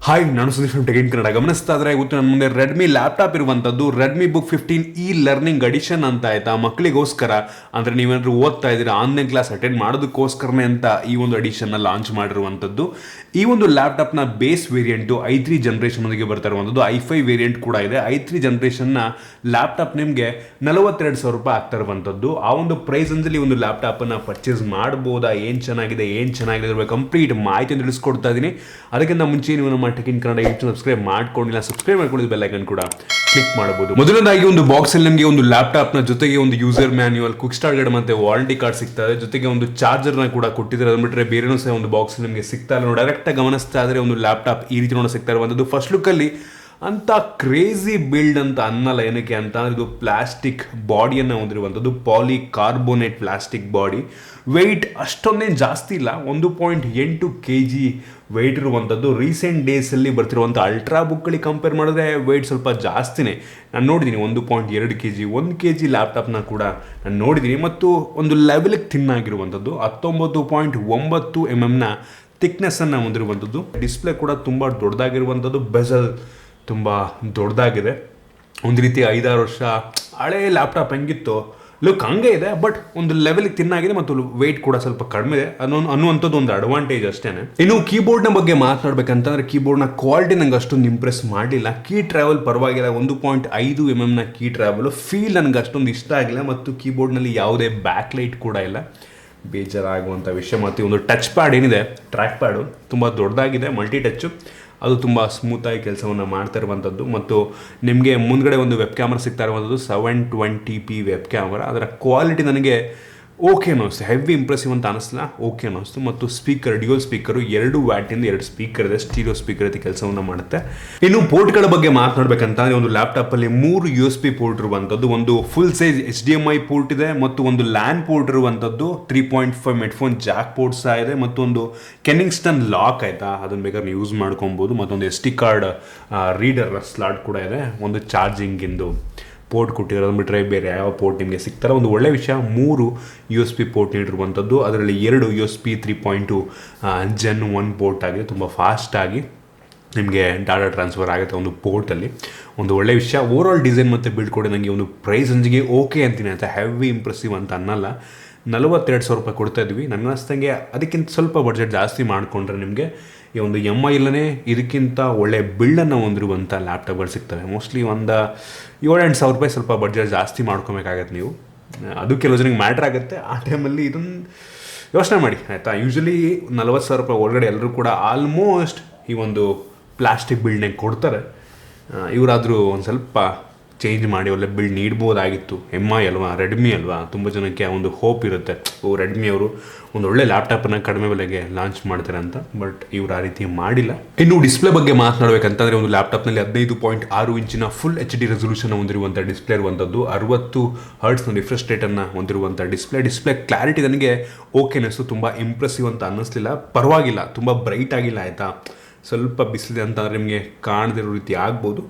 Hi, ನಾನು Sudeesh from tech in Kannada. ಗಮನಿಸ್ತಾ ಇದ್ರೆ ಇವತ್ತು ನನ್ನ ಮುಂದೆ ರೆಡ್ಮಿ ಲ್ಯಾಪ್ಟಾಪ್ ಇರುವಂಥದ್ದು Redmi book 15 e learning edition ಅಂತ ಆಯ್ತಾ. ಮಕ್ಕಳಿಗೋಸ್ಕರ ಅಂದರೆ ನೀವೇನಾದ್ರು ಓದ್ತಾ ಇದ್ದೀರಾ, ಆನ್ಲೈನ್ ಕ್ಲಾಸ್ ಅಟೆಂಡ್ ಮಾಡೋದಕ್ಕೋಸ್ಕರನೇ ಅಂತ ಈ ಒಂದು ಎಡಿಷನ್ನ ಲಾಂಚ್ ಮಾಡಿರುವಂಥದ್ದು. ಈ ಒಂದು ಲ್ಯಾಪ್ಟಾಪ್ನ ಬೇಸ್ ವೇರಿಯಂಟು i3 ಜನರೇಷನ್ನೊಂದಿಗೆ ಬರ್ತಾ ಇರುವಂಥದ್ದು. i5 ವೇರಿಯಂಟ್ ಕೂಡ ಇದೆ. i3 ಜನರೇಷನ್ನ ಲ್ಯಾಪ್ಟಾಪ್ ನಿಮಗೆ 42,000 ರೂಪಾಯಿ ಆಗ್ತಾ ಇರುವಂಥದ್ದು. ಆ ಒಂದು ಪ್ರೈಸಲ್ಲಿ ಒಂದು ಲ್ಯಾಪ್ಟಾಪನ್ನು ಪರ್ಚೇಸ್ ಮಾಡ್ಬೋದಾ, ಏನು ಚೆನ್ನಾಗಿದೆ ಕಂಪ್ಲೀಟ್ ಮಾಹಿತಿ ತಿಳಿಸ್ಕೊಡ್ತಾ ಇದ್ದೀನಿ. ಅದಕ್ಕಿಂತ ಮುಂಚೆ ನೀವು ನಮ್ಮ tech in Kannada YouTube subscribe ಮಾಡ್ಕೊಂಡಿಲ್ಲ, ಸಬ್ಸ್ಕ್ರೈಬ್ ಮಾಡ್ಕೊಂಡಿದ್ದು ಬೆಲ್ ಐಕನ್ ಕೂಡ ಕ್ಲಿಕ್ ಮಾಡಬಹುದು. ಮೊದಲನೇದಾಗಿ ಒಂದು ಬಾಕ್ಸ್ ಅಲ್ಲಿ ನಿಮಗೆ ಒಂದು ಲ್ಯಾಪ್ಟಾಪ್ ನ ಜೊತೆಗೆ ಒಂದು user manual, quick start guide ಮತ್ತೆ ವಾರಂಟಿ ಕಾರ್ಡ್ ಸಿಗ್ತಾ ಇದೆ. ಜೊತೆಗೆ ಒಂದು ಚಾರ್ಜರ್ ನ ಕೂಡ ಕೊಟ್ಟಿದ್ದಾರೆ. ಅದನ್ನ ಬೇರೆನೂ ಸಹ ಒಂದು ಬಾಕ್ಸ್ ನಿಮಗೆ ಸಿಗ್ತಾ ಇಲ್ಲ. ಡೈರೆಕ್ಟ್ ಆಗಿ ಗಮನಿಸ್ತಾ ಇದ್ರೆ ಒಂದು ಲ್ಯಾಪ್ಟಾಪ್ ಈ ರೀತಿ ನೋಡ ಸಿಗ್ತಾ ಇರುವಂತದ್ದು. ಫಸ್ಟ್ ಲುಕ್ ಅಲ್ಲಿ ಅಂತ ಕ್ರೇಜಿ ಬಿಲ್ಡ್ ಅಂತ ಅನ್ನಲ್ಲ. ಏನಕ್ಕೆ ಅಂತ ಅಂದ್ರೆ ಇದು plastic ಬಾಡಿಯನ್ನು ಹೊಂದಿರುವಂಥದ್ದು, polycarbonate plastic body. Weight ಅಷ್ಟೊಂದೇನು ಜಾಸ್ತಿ ಇಲ್ಲ, 1.8 kg ವೆಯ್ಟ್ ಇರುವಂಥದ್ದು. ರೀಸೆಂಟ್ ಡೇಸಲ್ಲಿ ಬರ್ತಿರುವಂಥ ಅಲ್ಟ್ರಾ ಬುಕ್ಗಳಿಗೆ ಕಂಪೇರ್ ಮಾಡಿದ್ರೆ ವೆಯ್ಟ್ ಸ್ವಲ್ಪ ಜಾಸ್ತಿನೇ. ನಾನು ನೋಡಿದ್ದೀನಿ 1.2 kg, 1 kg ಲ್ಯಾಪ್ಟಾಪ್ನ ಕೂಡ ನಾನು ನೋಡಿದ್ದೀನಿ. ಮತ್ತು ಒಂದು ಲೆವೆಲ್ಗೆ ಥಿನ್ ಆಗಿರುವಂಥದ್ದು, 19.9 mm ಥಿಕ್ನೆಸ್ಸನ್ನು ಹೊಂದಿರುವಂಥದ್ದು. ಡಿಸ್ಪ್ಲೇ ಕೂಡ ತುಂಬ ದೊಡ್ಡದಾಗಿರುವಂಥದ್ದು, ಬೆಜಲ್ ತುಂಬ ದೊಡ್ಡದಾಗಿದೆ. ಒಂದು ರೀತಿ 5-6 ವರ್ಷ ಹಳೆ ಲ್ಯಾಪ್ಟಾಪ್ ಹೆಂಗಿತ್ತು ಲುಕ್ ಹಂಗೆ ಇದೆ, ಬಟ್ ಒಂದು ಲೆವೆಲ್ಗೆ ತಿನ್ನಾಗಿದೆ ಮತ್ತು ವೆಯ್ಟ್ ಕೂಡ ಸ್ವಲ್ಪ ಕಡಿಮೆ ಇದೆ ಅನ್ನುವಂಥದ್ದು ಒಂದು ಅಡ್ವಾಂಟೇಜ್ ಅಷ್ಟೇ. ಇನ್ನು ಕೀಬೋರ್ಡ್ನ ಬಗ್ಗೆ ಮಾತನಾಡಬೇಕಂತಂದ್ರೆ ಕೀಬೋರ್ಡ್ನ ಕ್ವಾಲಿಟಿ ನಂಗೆ ಅಷ್ಟೊಂದು ಇಂಪ್ರೆಸ್ ಮಾಡಲಿಲ್ಲ. ಕೀ ಟ್ರಾವೆಲ್ ಪರವಾಗಿಲ್ಲ, 1.5 mm ಕೀ ಟ್ರಾವೆಲ್ ಫೀಲ್ ನನಗೆ ಅಷ್ಟೊಂದು ಇಷ್ಟ ಆಗಿಲ್ಲ. ಮತ್ತು ಕೀಬೋರ್ಡ್ನಲ್ಲಿ ಯಾವುದೇ ಬ್ಯಾಕ್ ಲೈಟ್ ಕೂಡ ಇಲ್ಲ, ಬೇಜಾರಾಗುವಂಥ ವಿಷಯ. ಮತ್ತು ಒಂದು ಟಚ್ ಪ್ಯಾಡ್ ಏನಿದೆ, ಟ್ರ್ಯಾಕ್ ಪ್ಯಾಡು ತುಂಬ ದೊಡ್ಡದಾಗಿದೆ, ಮಲ್ಟಿ ಟಚ್ಚು, ಅದು ತುಂಬ ಸ್ಮೂತಾಗಿ ಕೆಲಸವನ್ನು ಮಾಡ್ತಾ ಇರುವಂಥದ್ದು. ಮತ್ತು ನಿಮಗೆ ಮುಂದ್ಗಡೆ ಒಂದು ವೆಬ್ ಕ್ಯಾಮ್ರಾ ಸಿಗ್ತಾ ಇರುವಂಥದ್ದು, 720p ವೆಬ್ ಕ್ಯಾಮ್ರಾ. ಅದರ ಕ್ವಾಲಿಟಿ ನನಗೆ ಓಕೆ ಅನ್ನಿಸ್ತು, ಹೆವಿ ಇಂಪ್ರೆಸಿವ್ ಅಂತ ಅನ್ನಿಸ್ಲಿಲ್ಲ, ಓಕೆ ಅನ್ನಿಸ್ತು. ಮತ್ತು ಸ್ಪೀಕರ್, ಡ್ಯೂಯಲ್ ಸ್ಪೀಕರು, 2 ವ್ಯಾಟಿಂದ 2 ಸ್ಪೀಕರ್ ಇದೆ, ಸ್ಟೀರಿಯೋ ಸ್ಪೀಕರ್ ರೀತಿ ಕೆಲಸವನ್ನು ಮಾಡುತ್ತೆ. ಇನ್ನು ಪೋರ್ಟ್ಗಳ ಬಗ್ಗೆ ಮಾತನಾಡಬೇಕಂತಂದರೆ ಒಂದು ಲ್ಯಾಪ್ಟಾಪಲ್ಲಿ 3 USB ಪೋರ್ಟ್ ಇರುವಂಥದ್ದು, ಒಂದು ಫುಲ್ ಸೈಜ್ HDMI ಪೋರ್ಟ್ ಇದೆ, ಮತ್ತು ಒಂದು ಲ್ಯಾನ್ ಪೋರ್ಟ್ ಇರುವಂಥದ್ದು, 3.5 ಹೆಡ್ಫೋನ್ ಜಾಕ್ ಪೋರ್ಟ್ ಸಹ ಇದೆ, ಮತ್ತು ಒಂದು ಕೆನ್ನಿಂಗ್ಸ್ಟನ್ ಲಾಕ್ ಆಯಿತಾ, ಅದನ್ನು ಬೇಕಾದ್ರೆ ಯೂಸ್ ಮಾಡ್ಕೊಬೋದು. ಮತ್ತೊಂದು SD ಕಾರ್ಡ್ ರೀಡರ್ ಸ್ಲಾಟ್ ಕೂಡ ಇದೆ, ಒಂದು ಚಾರ್ಜಿಂಗಿಂದು ಪೋರ್ಟ್ ಕೊಟ್ಟಿರೋದು ಬಿಟ್ಟರೆ ಬೇರೆ ಯಾವ ಪೋರ್ಟ್ ನಿಮಗೆ ಸಿಗ್ತಾರೆ. ಒಂದು ಒಳ್ಳೆಯ ವಿಷಯ, 3 USB ಪೋರ್ಟ್ ನೀಡಿರುವಂಥದ್ದು. ಅದರಲ್ಲಿ 2 USB 3.2 Gen 1 ಪೋರ್ಟ್ ಆಗಿದೆ, ತುಂಬ ಫಾಸ್ಟಾಗಿ ನಿಮಗೆ ಡಾಟಾ ಟ್ರಾನ್ಸ್ಫರ್ ಆಗುತ್ತೆ ಒಂದು ಪೋರ್ಟಲ್ಲಿ. ಒಂದು ಒಳ್ಳೆಯ ವಿಷಯ. ಓವರಾಲ್ ಡಿಸೈನ್ ಮತ್ತು ಬಿಲ್ಡ್ ಕೊಡಿ ನನಗೆ ಒಂದು ಪ್ರೈಸ್ ರೇಂಜ್ಗೆ ಓಕೆ ಅಂತೀನಿ ಅಂತ, ಹೆವಿ ಇಂಪ್ರೆಸಿವ್ ಅಂತ ಅನ್ನಲ್ಲ. 42,000 ರೂಪಾಯಿ ಕೊಡ್ತಾ ಇದ್ವಿ. ನನ್ನ ಅನಿಸ್ತಂಗೆ ಅದಕ್ಕಿಂತ ಸ್ವಲ್ಪ ಬಡ್ಜೆಟ್ ಜಾಸ್ತಿ ಮಾಡಿಕೊಂಡ್ರೆ ನಿಮಗೆ ಈ ಒಂದು MIಲ್ಲೇ ಇದಕ್ಕಿಂತ ಒಳ್ಳೆಯ ಬಿಲ್ಡನ್ನು ಹೊಂದಿರುವಂಥ ಲ್ಯಾಪ್ಟಾಪ್ಗಳು ಸಿಗ್ತವೆ. ಮೋಸ್ಟ್ಲಿ ಒಂದು 7-8 ಸಾವಿರ ರೂಪಾಯಿ ಸ್ವಲ್ಪ ಬಡ್ಜೆಟ್ ಜಾಸ್ತಿ ಮಾಡ್ಕೊಬೇಕಾಗತ್ತೆ ನೀವು. ಅದು ಕೆಲವು ಜನಕ್ಕೆ ಮ್ಯಾಟ್ರ್ ಆಗುತ್ತೆ. ಆ ಟೈಮಲ್ಲಿ ಇದನ್ನು ಯೋಚನೆ ಮಾಡಿ ಆಯಿತಾ. ಯೂಶ್ವಲಿ 40,000 ರೂಪಾಯಿ ಒಳಗಡೆ ಎಲ್ಲರೂ ಕೂಡ ಆಲ್ಮೋಸ್ಟ್ ಈ ಒಂದು ಪ್ಲಾಸ್ಟಿಕ್ ಬಿಲ್ಡ್ನೇ ಕೊಡ್ತಾರೆ. ಇವರಾದರೂ ಒಂದು ಸ್ವಲ್ಪ ಚೇಂಜ್ ಮಾಡಿ ಒಳ್ಳೆ ಬಿಲ್ಡ್ ನೀಡ್ಬೋದಾಗಿತ್ತು. MI ಅಲ್ವಾ, ರೆಡ್ಮಿ ಅಲ್ವಾ, ತುಂಬ ಜನಕ್ಕೆ ಒಂದು ಹೋಪ್ ಇರುತ್ತೆ, ರೆಡ್ಮಿ ಅವರು ಒಂದು ಒಳ್ಳೆ ಲ್ಯಾಪ್ಟಾಪನ್ನು ಕಡಿಮೆ ಬೆಲೆಗೆ ಲಾಂಚ್ ಮಾಡ್ತಾರೆ ಅಂತ. ಬಟ್ ಇವರು ಆ ರೀತಿ ಮಾಡಿಲ್ಲ. ಇನ್ನು ಡಿಸ್ಪ್ಲೇ ಬಗ್ಗೆ ಮಾತನಾಡಬೇಕಂತಂದರೆ ಒಂದು ಲ್ಯಾಪ್ಟಾಪ್ನಲ್ಲಿ 15.6 ಇಂಚಿನ ಫುಲ್ HD ರೆಸೊಲ್ಯೂಷನ್ ಹೊಂದಿರುವಂಥ ಡಿಸ್ಪ್ಲೇ ಇರುವಂಥದ್ದು, 60 ಹರ್ಟ್ಸ್ನ ರಿಫ್ರೆಶ್ ರೇಟನ್ನು ಹೊಂದಿರುವಂಥ ಡಿಸ್ಪ್ಲೇ ಕ್ಲಾರಿಟಿ ನನಗೆ ಓಕೆ ಅನ್ನಿಸ್ತು, ತುಂಬ ಇಂಪ್ರೆಸಿವ್ ಅಂತ ಅನ್ನಿಸ್ಲಿಲ್ಲ. ಪರವಾಗಿಲ್ಲ, ತುಂಬ ಬ್ರೈಟ್ ಆಗಿಲ್ಲ ಆಯಿತಾ. ಸ್ವಲ್ಪ ಬಿಸಿಲಿದೆ ಅಂತಂದರೆ ನಿಮಗೆ ಕಾಣದಿರೋ ರೀತಿ ಆಗ್ಬೋದು.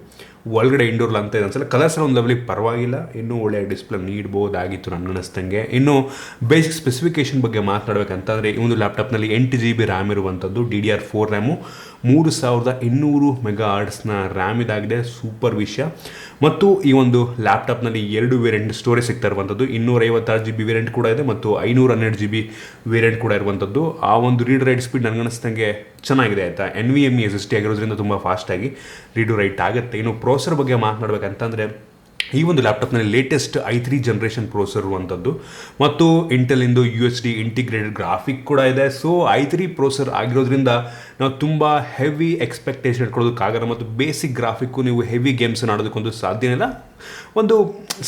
ಒಳಗಡೆ ಇಂಡೋರ್ಲ್ ಅಂತ ಇದೆ ಅನ್ಸಲ್ಲ. ಕಲರ್ಸ್ ಒಂದು ಲೆವೆಲಿಗೆ ಪರವಾಗಿಲ್ಲ, ಇನ್ನೂ ಒಳ್ಳೆಯ ಡಿಸ್ಪ್ಲೇ ನೀಡ್ಬೋದಾಗಿತ್ತು ನನ್ನ ಅನ್ನಿಸ್ತಂಗೆ. ಇನ್ನು ಬೇಸಿಕ್ ಸ್ಪೆಸಿಫಿಕೇಶನ್ ಬಗ್ಗೆ ಮಾತನಾಡಬೇಕಂತಂದರೆ ಈ ಒಂದು ಲ್ಯಾಪ್ಟಾಪ್ನಲ್ಲಿ 8 GB ರ್ಯಾಮ್ ಇರುವಂಥದ್ದು, DDR4 ರ್ಯಾಮು, 3200 ಮೆಗಾಹರ್ಟ್ಸ್ನ ರ್ಯಾಮ್ ಇದಾಗಿದೆ, ಸೂಪರ್ ವಿಷಯ. ಮತ್ತು ಈ ಒಂದು ಲ್ಯಾಪ್ಟಾಪ್ನಲ್ಲಿ 2 ವೇರಿಯಂಟ್ ಸ್ಟೋರೇಜ್ ಸಿಗ್ತಾ ಇರುವಂಥದ್ದು, 256 GB ವೇರಿಯಂಟ್ ಕೂಡ ಇದೆ ಮತ್ತು 512 GB ವೇರಿಯಂಟ್ ಕೂಡ ಇರುವಂಥದ್ದು. ಆ ಒಂದು ರೀಡ್ ರೈಟ್ ಸ್ಪೀಡ್ ನನಗನ್ನಿಸ್ತಂಗೆ ಚೆನ್ನಾಗಿದೆ ಆಯಿತಾ. NVMe SSD ಆಗಿರೋದ್ರಿಂದ ತುಂಬ ಫಾಸ್ಟಾಗಿ ರೀಡು ರೈಟ್ ಆಗುತ್ತೆ. ಇನ್ನು ಪ್ರೋಸೆಸರ್ ಬಗ್ಗೆ ಮಾತನಾಡಬೇಕಂತಂದರೆ ಈ ಒಂದು ಲ್ಯಾಪ್ಟಾಪ್ನಲ್ಲಿ ಲೇಟೆಸ್ಟ್ i3 ಜನರೇಷನ್ ಪ್ರೋಸೆಸರ್ ಇರುವಂಥದ್ದು, ಮತ್ತು ಇಂಟೆಲಿಂದು UHD ಇಂಟಿಗ್ರೇಟೆಡ್ ಗ್ರಾಫಿಕ್ ಕೂಡ ಇದೆ. ಸೊ i3 ಪ್ರೋಸೆಸರ್ ಆಗಿರೋದ್ರಿಂದ ನಾವು ತುಂಬ ಹೆವಿ ಎಕ್ಸ್ಪೆಕ್ಟೇಷನ್ ಇಟ್ಕೊಳ್ಳೋದಕ್ಕಾಗಲ್ಲ. ಮತ್ತು ಬೇಸಿಕ್ ಗ್ರಾಫಿಕ್ಕು ನೀವು ಹೆವಿ ಗೇಮ್ಸನ್ನು ಆಡೋದಕ್ಕೊಂದು ಸಾಧ್ಯ ಇಲ್ಲ. ಒಂದು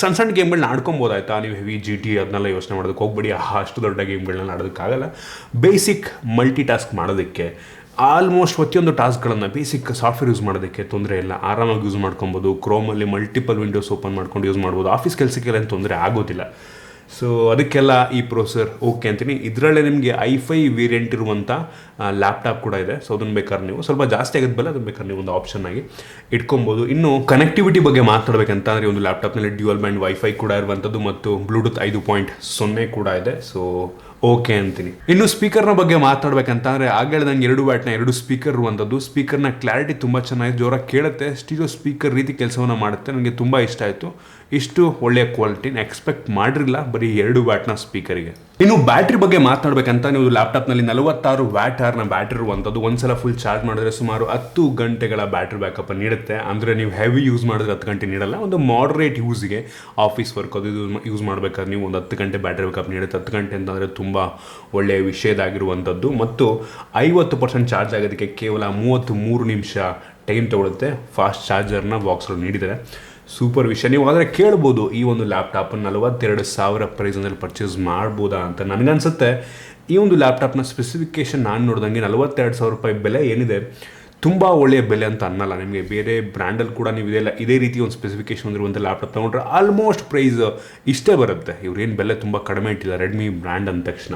ಸಣ್ಣ ಗೇಮ್ಗಳನ್ನ ಆಡ್ಕೊಬೋದಾಯ್ತಾ. ನೀವು ಹೆವಿ GT ಅದನ್ನೆಲ್ಲ ಯೋಚನೆ ಮಾಡೋದಕ್ಕೆ ಹೋಗ್ಬೇಡಿ, ಅಷ್ಟು ದೊಡ್ಡ ಗೇಮ್ಗಳನ್ನ ಆಡೋದಕ್ಕಾಗಲ್ಲ. ಬೇಸಿಕ್ ಮಲ್ಟಿ ಟಾಸ್ಕ್ ಮಾಡೋದಕ್ಕೆ, ಆಲ್ಮೋಸ್ಟ್ ಪ್ರತಿಯೊಂದು ಟಾಸ್ಕ್ಗಳನ್ನು ಬೇಸಿಕ್ ಸಾಫ್ಟ್ವೇರ್ ಯೂಸ್ ಮಾಡೋದಕ್ಕೆ ತೊಂದರೆ ಇಲ್ಲ, ಆರಾಮಾಗಿ ಯೂಸ್ ಮಾಡ್ಕೊಬೋದು. ಕ್ರೋಮಲ್ಲಿ ಮಲ್ಟಿಪಲ್ ವಿಂಡೋಸ್ ಓಪನ್ ಮಾಡ್ಕೊಂಡು ಯೂಸ್ ಮಾಡ್ಬೋದು. ಆಫೀಸ್ ಕೆಲಸಕ್ಕೆಲ್ಲ ಏನು ತೊಂದರೆ ಆಗೋದಿಲ್ಲ. ಸೊ ಅದಕ್ಕೆಲ್ಲ ಈ ಪ್ರೊಸೆಸರ್ ಓಕೆ ಅಂತೀನಿ. ಇದರಲ್ಲೇ ನಿಮಗೆ i5 ವೇರಿಯಂಟ್ ಇರುವಂಥ ಲ್ಯಾಪ್ಟಾಪ್ ಕೂಡ ಇದೆ. ಸೊ ಅದನ್ನು ಬೇಕಾದ್ರೆ ನೀವು ಸ್ವಲ್ಪ ಜಾಸ್ತಿ ಆಗೋದ್ಬಲ್ಲ, ಅದನ್ನು ಬೇಕಾದ್ರೆ ನೀವು ಒಂದು ಆಪ್ಷನ್ ಆಗಿ ಇಟ್ಕೊಬೋದು. ಇನ್ನು ಕನೆಕ್ಟಿವಿಟಿ ಬಗ್ಗೆ ಮಾತಾಡಬೇಕಂತಂದರೆ ಒಂದು ಲ್ಯಾಪ್ಟಾಪ್ನಲ್ಲಿ ಡ್ಯೂಯಲ್ ಬ್ಯಾಂಡ್ ವೈಫೈ ಕೂಡ ಇರುವಂಥದ್ದು ಮತ್ತು ಬ್ಲೂಟೂತ್ 5.0 ಕೂಡ ಇದೆ. ಸೊ ಓಕೆ ಅಂತೀನಿ. ಇನ್ನು ಸ್ಪೀಕರ್ನ ಬಗ್ಗೆ ಮಾತಾಡ್ಬೇಕಂತಂದ್ರೆ ಆಗ ಹೇಳ್ದಂಗೆ 2 ವ್ಯಾಟ್ನ 2 ಸ್ಪೀಕರ್ ಇರುವಂಥದ್ದು. ಸ್ಪೀಕರ್ನ ಕ್ಲಾರಿಟಿ ತುಂಬ ಚೆನ್ನಾಗಿ ಜೋರಾಗಿ ಕೇಳುತ್ತೆ, ಸ್ಟೀರಿಯೋ ಸ್ಪೀಕರ್ ರೀತಿ ಕೆಲಸವನ್ನು ಮಾಡುತ್ತೆ. ನನಗೆ ತುಂಬ ಇಷ್ಟ ಆಯಿತು. ಇಷ್ಟು ಒಳ್ಳೆಯ ಕ್ವಾಲಿಟಿನ ಎಕ್ಸ್ಪೆಕ್ಟ್ ಮಾಡಿರಲಿಲ್ಲ ಬರೀ 2 ವ್ಯಾಟ್ನ ಸ್ಪೀಕರಿಗೆ. ಇನ್ನು ಬ್ಯಾಟ್ರಿ ಬಗ್ಗೆ ಮಾತಾಡ್ಬೇಕಂತ, ನೀವು ಲ್ಯಾಪ್ಟಾಪ್ನಲ್ಲಿ 46 ವ್ಯಾಟ್ ಅವರ್ನ ಬ್ಯಾಟ್ರಿ ಇರುವಂಥದ್ದು. ಒಂದ್ಸಲ ಫುಲ್ ಚಾರ್ಜ್ ಮಾಡಿದ್ರೆ ಸುಮಾರು 10 ಗಂಟೆಗಳ ಬ್ಯಾಟ್ರಿ ಬ್ಯಾಕಪ್ ನೀಡುತ್ತೆ. ಅಂದರೆ ನೀವು ಹೆವಿ ಯೂಸ್ ಮಾಡಿದ್ರೆ 10 ಗಂಟೆ ನೀಡಲ್ಲ. ಒಂದು ಮಾಡ್ರೇಟ್ ಯೂಸ್ಗೆ, ಆಫೀಸ್ ವರ್ಕ್ ಅದು ಯೂಸ್ ಮಾಡಬೇಕಾದ್ರೆ ನೀವು ಒಂದು 10 ಗಂಟೆ ಬ್ಯಾಟ್ರಿ ಬ್ಯಾಕಪ್ ನೀಡುತ್ತೆ. 10 ಗಂಟೆ ಅಂತಂದರೆ ತುಂಬ ಒಳ್ಳೆಯ ವಿಷಯದಾಗಿರುವಂಥದ್ದು. ಮತ್ತು 50% ಚಾರ್ಜ್ ಆಗೋದಕ್ಕೆ ಕೇವಲ 33 ನಿಮಿಷ ಟೈಮ್ ತೊಗೊಳುತ್ತೆ. ಫಾಸ್ಟ್ ಚಾರ್ಜರ್ನ ಬಾಕ್ಸಲ್ಲಿ ನೀಡಿದ್ದಾರೆ. ಸೂಪರ್ ವಿಷಯ. ನೀವು ಆದರೆ ಕೇಳ್ಬೋದು, ಈ ಒಂದು ಲ್ಯಾಪ್ಟಾಪನ್ನು 42,000 ಪ್ರೈಸಲ್ಲಿ ಪರ್ಚೇಸ್ ಮಾಡ್ಬೋದಾ ಅಂತ. ನನಗನ್ಸುತ್ತೆ ಈ ಒಂದು ಲ್ಯಾಪ್ಟಾಪ್ನ ಸ್ಪೆಸಿಫಿಕೇಷನ್ ನಾನು ನೋಡಿದಂಗೆ 42,000 ರೂಪಾಯಿ ಬೆಲೆ ಏನಿದೆ ತುಂಬ ಒಳ್ಳೆಯ ಬೆಲೆ ಅಂತ ಅನ್ನಲ್ಲ. ನಿಮಗೆ ಬೇರೆ ಬ್ರ್ಯಾಂಡಲ್ಲಿ ಕೂಡ ನೀವು ಇದೇ ರೀತಿ ಒಂದು ಸ್ಪೆಸಿಫಿಕೇಷನ್ ಹೊಂದಿರುವಂಥ ಲ್ಯಾಪ್ಟಾಪ್ ತೊಗೊಂಡ್ರೆ ಆಲ್ಮೋಸ್ಟ್ ಪ್ರೈಸ್ ಇಷ್ಟೇ ಬರುತ್ತೆ. ಇವ್ರೇನು ಬೆಲೆ ತುಂಬ ಕಡಿಮೆ ಇಟ್ಟಿಲ್ಲ ರೆಡ್ಮಿ ಬ್ರ್ಯಾಂಡ್ ಅಂದ ತಕ್ಷಣ.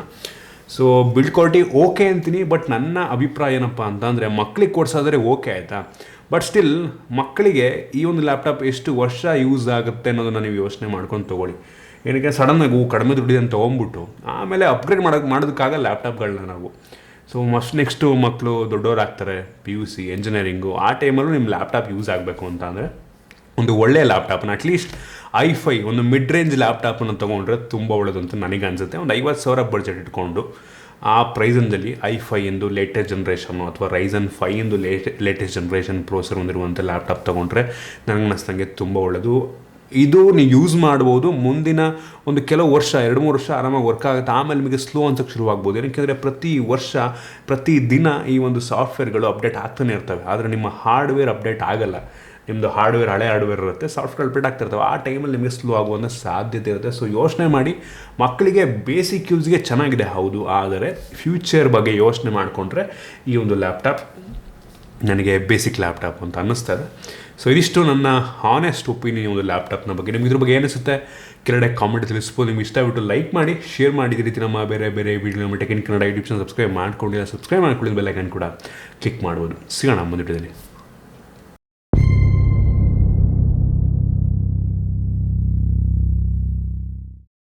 ಸೊ ಬಿಲ್ಡ್ ಕ್ವಾಲಿಟಿ ಓಕೆ ಅಂತೀನಿ. ಬಟ್ ನನ್ನ ಅಭಿಪ್ರಾಯ ಏನಪ್ಪ ಅಂತಂದರೆ, ಮಕ್ಳಿಗೆ ಕೊಡ್ಸೋದ್ರೆ ಓಕೆ ಆಯಿತಾ, ಬಟ್ ಸ್ಟಿಲ್ ಮಕ್ಕಳಿಗೆ ಈ ಒಂದು ಲ್ಯಾಪ್ಟಾಪ್ ಎಷ್ಟು ವರ್ಷ ಯೂಸ್ ಆಗುತ್ತೆ ಅನ್ನೋದನ್ನು ನೀವು ಯೋಚನೆ ಮಾಡ್ಕೊಂಡು ತೊಗೊಳ್ಳಿ. ಏನಕ್ಕೆ ಸಡನ್ನಾಗಿ ಕಡಿಮೆ ದುಡ್ಡಿದೆ ಅಂತ ತೊಗೊಂಬಿಟ್ಟು ಆಮೇಲೆ ಅಪ್ಗ್ರೇಡ್ ಮಾಡೋದಕ್ಕಾಗಲ್ಲ ಲ್ಯಾಪ್ಟಾಪ್ಗಳನ್ನ ನಾವು. ಸೊ ನೆಕ್ಸ್ಟು ಮಕ್ಕಳು ದೊಡ್ಡವರಾಗ್ತಾರೆ, PUC ಇಂಜಿನಿಯರಿಂಗು, ಆ ಟೈಮಲ್ಲೂ ನಿಮ್ಮ ಲ್ಯಾಪ್ಟಾಪ್ ಯೂಸ್ ಆಗಬೇಕು ಅಂತ ಅಂದರೆ ಒಂದು ಒಳ್ಳೆಯ ಲ್ಯಾಪ್ಟಾಪ್ನ ಅಟ್ಲೀಸ್ಟ್ i5 ಒಂದು ಮಿಡ್ ರೇಂಜ್ ಲ್ಯಾಪ್ಟಾಪನ್ನು ತೊಗೊಂಡ್ರೆ ತುಂಬ ಒಳ್ಳೆಯದು ಅಂತ ನನಗೆ ಅನಿಸುತ್ತೆ. ಒಂದು 50,000 ಬಡ್ಜೆಟ್ ಇಟ್ಕೊಂಡು ಆ ಪ್ರೈಸಲ್ಲಿ i5 ಎಂದು ಲೇಟೆಸ್ಟ್ ಜನ್ರೇಷನ್ನು ಅಥವಾ Ryzen 5 ಎಂದು ಲೇಟೆಸ್ಟ್ ಜನ್ರೇಷನ್ ಪ್ರೋಸೆಸರ್ ಹೊಂದಿರುವಂಥ ಲ್ಯಾಪ್ಟಾಪ್ ತೊಗೊಂಡ್ರೆ ನನಗೆ ಅನ್ನಿಸ್ದಂಗೆ ತುಂಬ ಒಳ್ಳೆಯದು. ಇದು ನೀವು ಯೂಸ್ ಮಾಡ್ಬೋದು. ಮುಂದಿನ ಒಂದು ಕೆಲವು ವರ್ಷ 2-3 ವರ್ಷ ಆರಾಮಾಗಿ ವರ್ಕ್ ಆಗುತ್ತೆ. ಆಮೇಲೆ ನಿಮಗೆ ಸ್ಲೋ ಅನ್ಸೋಕ್ಕೆ ಶುರುವಾಗ್ಬೋದು. ಏನಕ್ಕೆ ಪ್ರತಿ ವರ್ಷ ಪ್ರತಿ ದಿನ ಈ ಒಂದು ಸಾಫ್ಟ್ವೇರ್ಗಳು ಅಪ್ಡೇಟ್ ಆಗ್ತಾನೆ ಇರ್ತವೆ. ಆದರೆ ನಿಮ್ಮ ಹಾರ್ಡ್ವೇರ್ ಅಪ್ಡೇಟ್ ಆಗಲ್ಲ. ನಿಮ್ಮದು ಹಾರ್ಡ್ವೇರ್ ಹಳೆ ಹಾರ್ಡ್ವೇರ್ ಇರುತ್ತೆ, ಸಾಫ್ಟ್ವೇರ್ ಅಪ್ಡೇಟ್ ಆಗ್ತಿರ್ತವೆ. ಆ ಟೈಮಲ್ಲಿ ನಿಮಗೆ ಸ್ಲೋ ಆಗುವಂಥ ಸಾಧ್ಯತೆ ಇರುತ್ತೆ. ಸೊ ಯೋಚನೆ ಮಾಡಿ. ಮಕ್ಕಳಿಗೆ ಬೇಸಿಕ್ ಯೂಸ್ಗೆ ಚೆನ್ನಾಗಿದೆ ಹೌದು, ಆದರೆ ಫ್ಯೂಚರ್ ಬಗ್ಗೆ ಯೋಚನೆ ಮಾಡಿಕೊಂಡ್ರೆ ಈ ಒಂದು ಲ್ಯಾಪ್ಟಾಪ್ ನನಗೆ ಬೇಸಿಕ್ ಲ್ಯಾಪ್ಟಾಪ್ ಅಂತ ಅನ್ನಿಸ್ತಾ ಇದೆ. ಸೊ ಇದಿಷ್ಟು ನನ್ನ ಹಾನೆಸ್ಟ್ ಒಪಿನಿಯನ್ ಒಂದು ಲ್ಯಾಪ್ಟಾಪ್ನ ಬಗ್ಗೆ. ನಿಮ್ಗೆ ಇದ್ರ ಬಗ್ಗೆ ಏನಿಸುತ್ತೆ ಕೆಳಗಡೆ ಕಾಮೆಂಟ್ ತಿಳಿಸ್ಬೋದು. ನಿಮ್ಗೆ ಇಷ್ಟ ಬಿಟ್ಟು ಲೈಕ್ ಮಾಡಿ, ಶೇರ್ ಮಾಡಿ. ಇದೇ ರೀತಿ ನಮ್ಮ ಬೇರೆ ಬೇರೆ ವೀಡಿಯೋ ನಮ್ಮ tech in Kannada YouTube channel subscribe ಮಾಡ್ಕೊಂಡಿಲ್ಲ, ಸಬ್ಸ್ಕ್ರೈಬ್ ಮಾಡ್ಕೊಳ್ಳಿ, ಬೆಲ್ ಐಕಾನ್ ಕೂಡ ಕ್ಲಿಕ್ ಮಾಡ್ಬೋದು. ಸಿಗೋಣ ಮುಂದಿನ ವಿಡಿಯೋದಲ್ಲಿ.